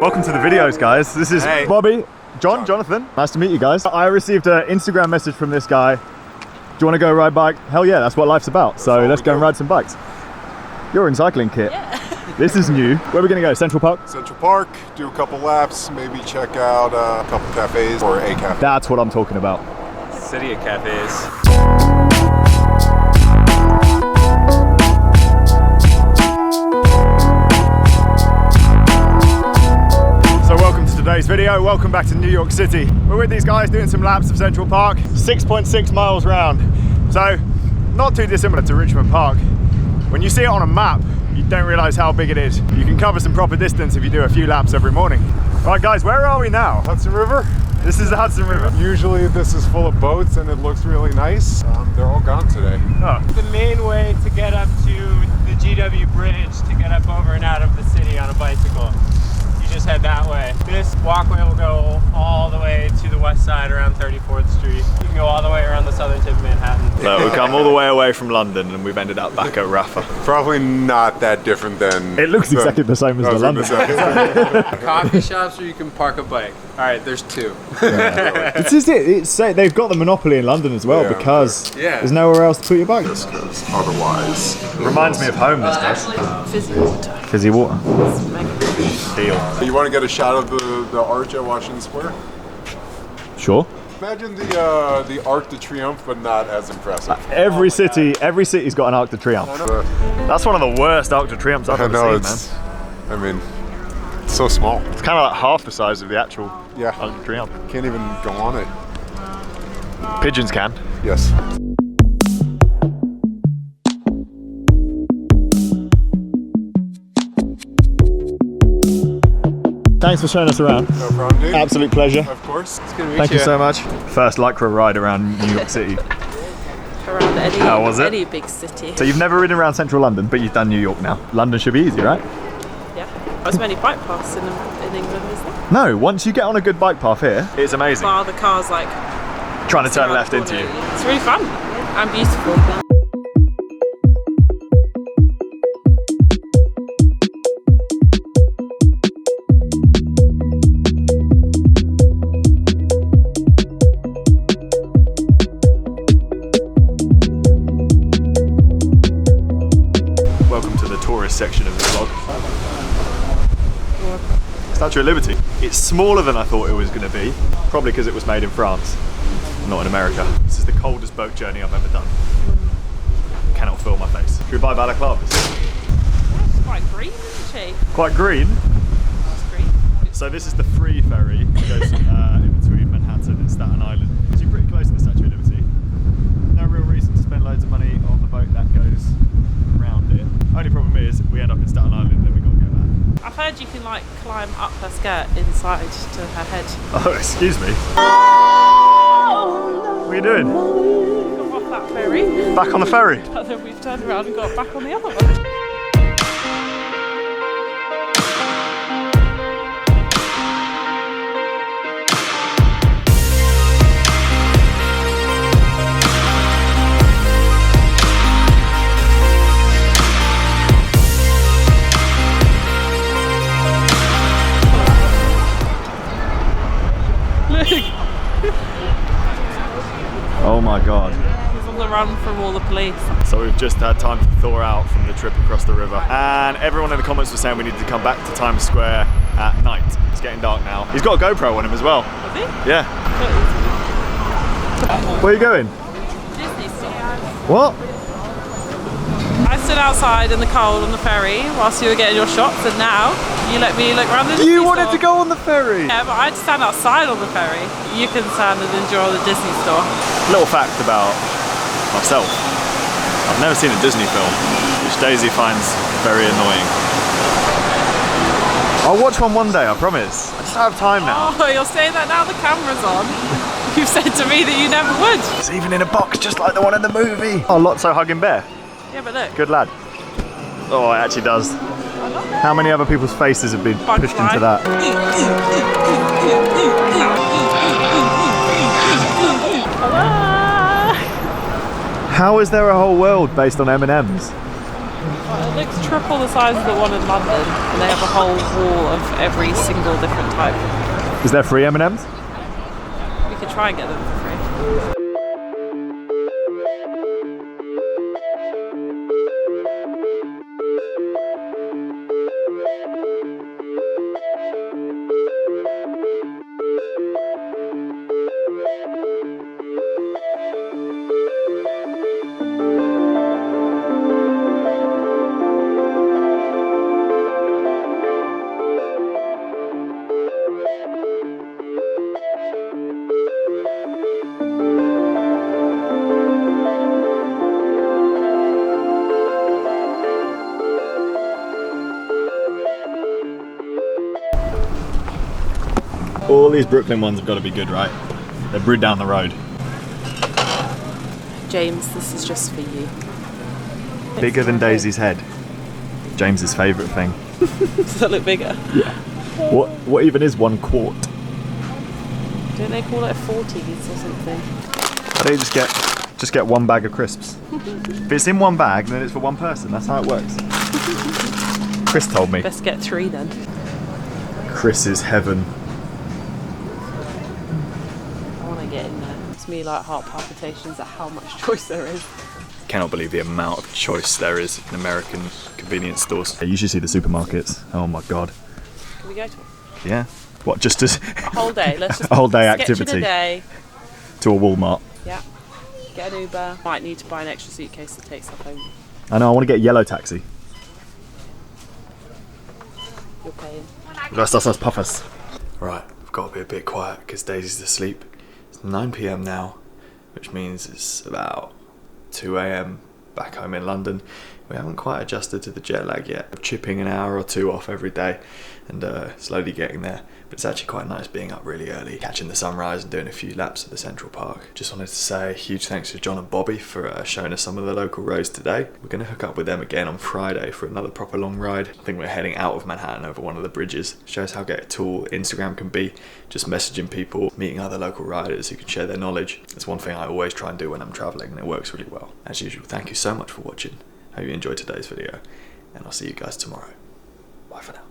Welcome to the videos, guys. This is Bobby, Jonathan. Nice to meet you guys. I received an Instagram message from this guy. Do you want to go ride bike? Hell yeah, that's what life's about. So let's go and ride some bikes. You're in cycling kit. Yeah. This is new. Where are we going to go? Central Park? Central Park, do a couple laps, maybe check out a couple cafes or a cafe. That's what I'm talking about. City of cafes. So welcome to today's video. Welcome back to New York City. We're with these guys doing some laps of Central Park, 6.6 miles round. So not too dissimilar to Richmond Park. When you see it on a map, you don't realize how big it is. You can cover some proper distance if you do a few laps every morning. Right guys, where are we now? Hudson River? This is the Hudson River. Usually this is full of boats and it looks really nice. They're all gone today. Oh. The main way to get up to the GW Bridge to get up over and out of the city on a bicycle. You just head that way. This walkway will go all the way to the west side around 34th Street. You can go all the way around the southern tip of Manhattan. So we've come all the way away from London and we've ended up back at Rafa. Probably not that different than... It looks exactly the same as the London. Coffee shops where you can park a bike. All right, there's two. Yeah. This is it. They've got the monopoly in London as well because there's nowhere else to put your bike. Otherwise... It reminds me of home, this does. Fizzy water. Fizzy water. Deal. You want to get a shot of the arch at Washington Square? Sure. Imagine the Arc de Triomphe, but not as impressive. Every city's got an Arc de Triomphe. That's one of the worst Arc de Triumphs I've ever seen, man. I mean, it's so small. It's kind of like half the size of the actual Arc de Triomphe. Can't even go on it. Pigeons can. Yes. Thanks for showing us around. No problem, dude. Absolute pleasure. Of course. It's good to meet Thank you so much. First Lycra ride around New York City. Around Eddie. How was it? Eddie big city. So you've never ridden around central London, but you've done New York now. London should be easy, right? Yeah. There's many bike paths in England, is there? No, once you get on a good bike path here, it's amazing. Bar the cars like... Trying to turn left into you. It's really fun and beautiful. Section of the vlog. Statue of Liberty. It's smaller than I thought it was going to be, probably because it was made in France, not in America. This is the coldest boat journey I've ever done. Cannot feel my face. Should we buy balaclavas? It's quite green, isn't she? Quite green? It's green. So this is the free ferry that goes in between Manhattan and Staten Island. So you're pretty close to the Statue of Liberty. No real reason to spend loads of money on the boat that goes around it. Only problem is we end up in Staten Island and then we got to go back. I've heard you can like climb up her skirt inside to her head. Oh, excuse me. What are you doing? Got off that ferry. Back on the ferry? But then we've turned around and got back on the other one. Oh my god. He's on the run from all the police. So we've just had time to thaw out from the trip across the river. And everyone in the comments was saying we need to come back to Times Square at night. It's getting dark now. He's got a GoPro on him as well. Has he? Yeah. Where are you going? Disney Store. What? I stood outside in the cold on the ferry whilst you were getting your shots, and now you let me look around the Disney You wanted store. to go on the ferry? Yeah, but I had to stand outside on the ferry. You can stand and enjoy the Disney store. Little fact about myself. I've never seen a Disney film, which Daisy finds very annoying. I'll watch one day, I promise. I just don't have time now. Oh, you're saying that now the camera's on? You've said to me that you never would. It's even in a box just like the one in the movie. Oh, Lotso hugging bear. Yeah, but look. Good lad. Oh, it actually does. How many other people's faces have been pushed into that? How is there a whole world based on M&Ms? It looks triple the size of the one in London, and they have a whole wall of every single different type. Is there free M&Ms? We could try and get them for free. All these Brooklyn ones have got to be good, right? They're brewed down the road. James, this is just for you. Bigger than Daisy's head. James's favourite thing. Does that look bigger? Yeah. What even is 1 quart? Don't they call it a 40s or something? Why don't you just get 1 bag of crisps? If it's in 1 bag, then it's for 1 person. That's how it works. Chris told me. Best get 3 then. Chris is heaven. I want to get in there. It's me like heart palpitations at how much choice there is. Cannot believe the amount of choice there is in American convenience stores. You should see the supermarkets. Oh my god. Can we go to Yeah. What? Just as a whole day? Let's just a whole day sketch activity. in a day. To a Walmart. Yeah. Get an Uber. Might need to buy an extra suitcase to take stuff home. I know. I want to get a yellow taxi. You're paying. Rest us puffers. Right. I've got to be a bit quiet because Daisy's asleep. It's 9 p.m. now, which means it's about 2 a.m. back home in London. We haven't quite adjusted to the jet lag yet. I'm chipping an hour or 2 off every day and slowly getting there. But it's actually quite nice being up really early, catching the sunrise and doing a few laps of the Central Park. Just wanted to say a huge thanks to John and Bobby for showing us some of the local roads today. We're going to hook up with them again on Friday for another proper long ride. I think we're heading out of Manhattan over one of the bridges. Shows how great a tool Instagram can be. Just messaging people, meeting other local riders who can share their knowledge. It's one thing I always try and do when I'm traveling and it works really well. As usual, thank you so much for watching. Hope you enjoyed today's video and I'll see you guys tomorrow. Bye for now.